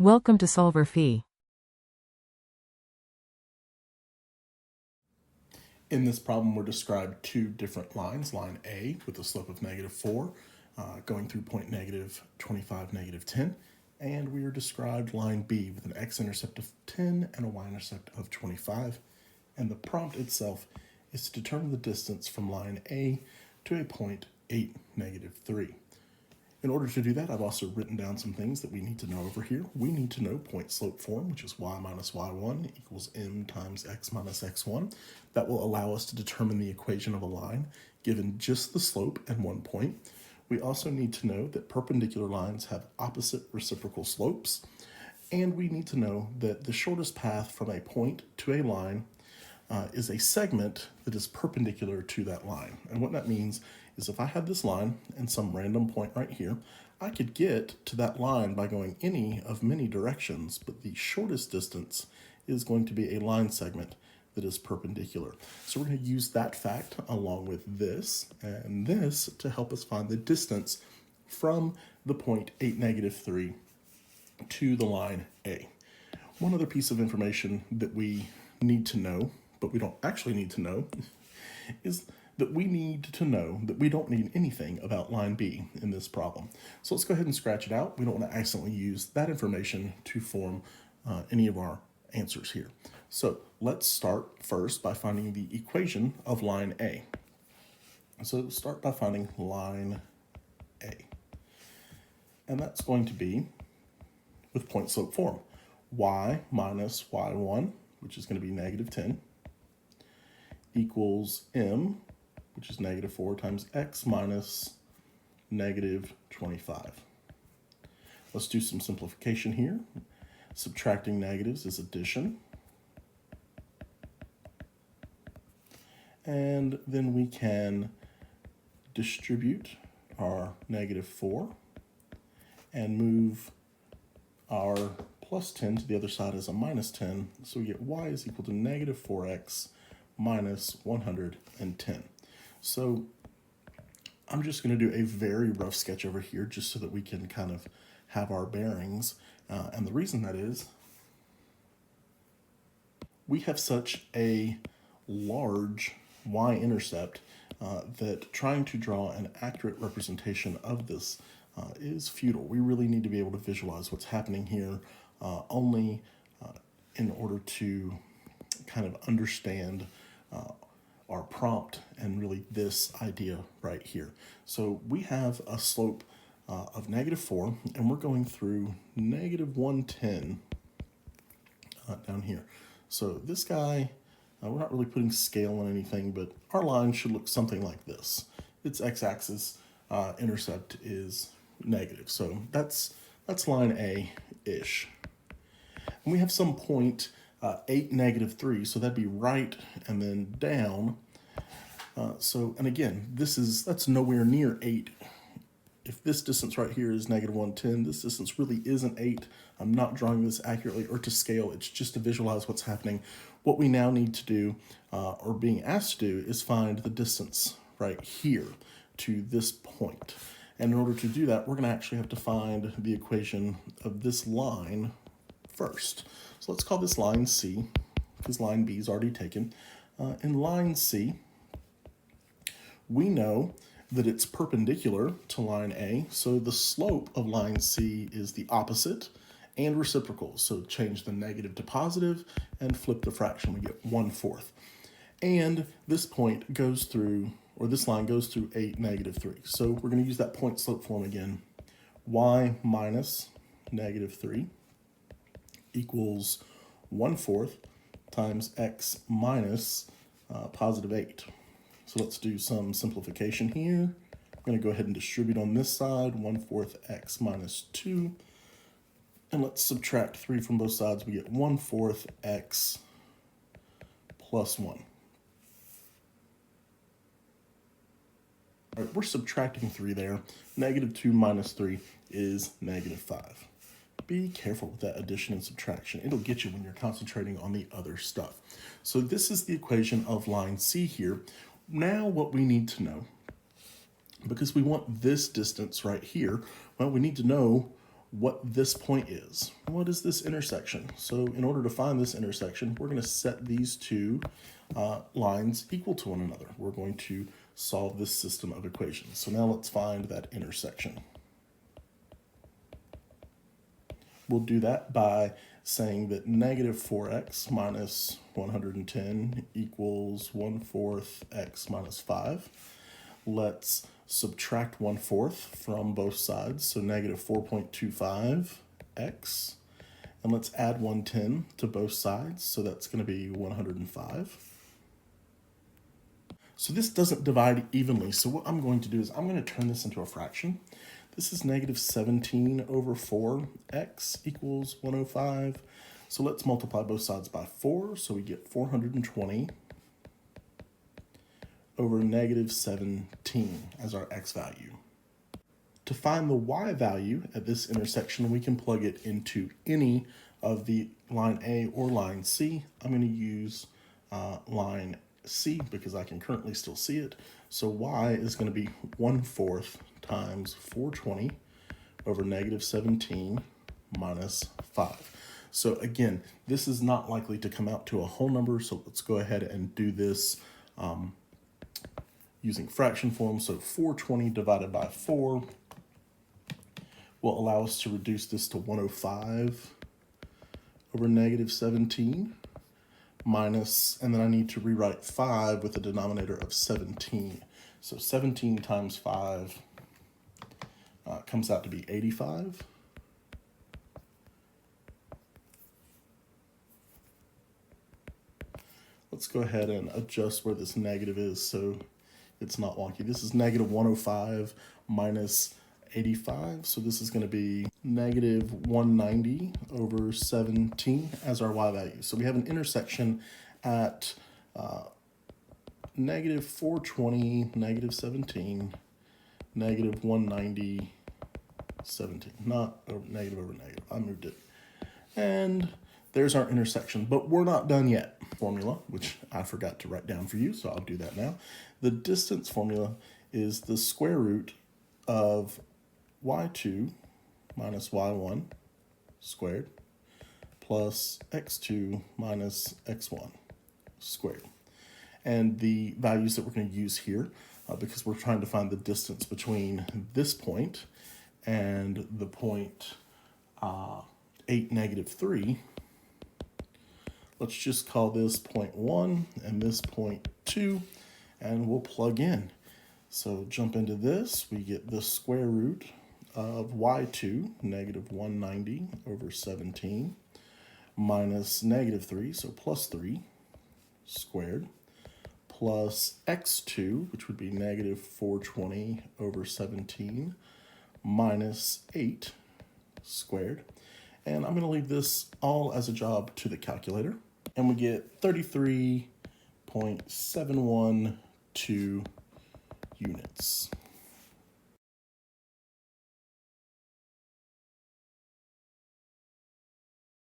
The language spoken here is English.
Welcome to solverfy. In this problem, we're described two different lines. Line A with a slope of -4, going through point -25, -10. And we are described line B with an x-intercept of 10 and a y-intercept of 25. And the prompt itself is to determine the distance from line A to a point 8, -3. In order to do that, I've also written down some things that we need to know over here. We need to know point slope form, which is y minus y1 equals m times x minus x1. That will allow us to determine the equation of a line given just the slope and 1 point. We also need to know that perpendicular lines have opposite reciprocal slopes. And we need to know that the shortest path from a point to a line is a segment that is perpendicular to that line. And what that means is if I had this line and some random point right here, I could get to that line by going any of many directions, but the shortest distance is going to be a line segment that is perpendicular. So we're going to use that fact along with this and this to help us find the distance from the point 8, -3 to the line A. One other piece of information that we need to know, but we don't actually need to know, is that we need to know that we don't need anything about line B in this problem. So let's go ahead and scratch it out. We don't want to accidentally use that information to form any of our answers here. So let's start first by finding the equation of line A. So start by finding line A. And that's going to be with point slope form. Y minus y1, which is going to be -10, equals m, which is -4 times x minus -25. Let's do some simplification here. Subtracting negatives is addition. And then we can distribute our -4 and move our +10 to the other side as a -10. So we get y is equal to -4x minus 110. So I'm just going to do a very rough sketch over here just so that we can kind of have our bearings. And the reason that is, we have such a large y-intercept that trying to draw an accurate representation of this is futile. We really need to be able to visualize what's happening here only in order to kind of understand our prompt and really this idea right here. So we have a slope of -4 and we're going through -110 down here. So this guy, we're not really putting scale on anything, but our line should look something like this. Its x-axis intercept is negative. So that's line A-ish. And we have some point 8, -3, so that'd be right and then down. And again, that's nowhere near 8. If this distance right here is -110, this distance really isn't 8. I'm not drawing this accurately or to scale. It's just to visualize what's happening. What we now need to do, or being asked to do, is find the distance right here to this point. And in order to do that, we're going to actually have to find the equation of this line first. So let's call this line C, because line B is already taken. In line C, we know that it's perpendicular to line A, so the slope of line C is the opposite and reciprocal. So change the negative to positive and flip the fraction. We get 1/4. And this point goes through, or this line goes through 8, -3. So we're going to use that point slope form again. Y minus -3 equals 1/4 times x minus +8. So let's do some simplification here. I'm going to go ahead and distribute on this side, 1/4 x minus 2. And let's subtract 3 from both sides. We get 1/4 x plus 1. All right, we're subtracting 3 there. -2 minus 3 is -5. Be careful with that addition and subtraction. It'll get you when you're concentrating on the other stuff. So this is the equation of line C here. Now what we need to know, because we want this distance right here, well, we need to know what this point is. What is this intersection? So in order to find this intersection, we're going to set these two lines equal to one another. We're going to solve this system of equations. So now let's find that intersection. We'll do that by saying that negative 4x minus 110 equals 1/4 x minus 5. Let's subtract 1/4 from both sides, so negative 4.25x. And let's add 110 to both sides, so that's going to be 105. So this doesn't divide evenly, so what I'm going to do is I'm going to turn this into a fraction. This is negative 17 over 4, x equals 105. So let's multiply both sides by 4, so we get 420 over negative 17 as our x value. To find the y value at this intersection, we can plug it into any of the line A or line C. I'm going to use line C because I can currently still see it. So y is going to be 1/4 times 420 over negative 17 minus 5. So again, this is not likely to come out to a whole number, so let's go ahead and do this using fraction form. So 420 divided by 4 will allow us to reduce this to 105 over negative 17 minus, and then I need to rewrite 5 with a denominator of 17. So 17 times 5 comes out to be 85. Let's go ahead and adjust where this negative is so it's not wonky. This is negative 105 minus 85, so this is going to be negative 190 over 17 as our y value. So we have an intersection at negative 420, negative 17, negative 190, 17. Not negative over negative. I moved it. And there's our intersection, but we're not done yet. Formula, which I forgot to write down for you, so I'll do that now. The distance formula is the square root of y2 minus y1 squared plus x2 minus x1 squared. And the values that we're going to use here, because we're trying to find the distance between this point and the point 8, negative 3, let's just call this point 1 and this point 2, and we'll plug in. So jump into this, we get the square root of y2, negative 190 over 17, minus negative 3, so plus 3 squared, plus x2, which would be negative 420 over 17, minus 8 squared. And I'm going to leave this all as a job to the calculator. And we get 33.712 units.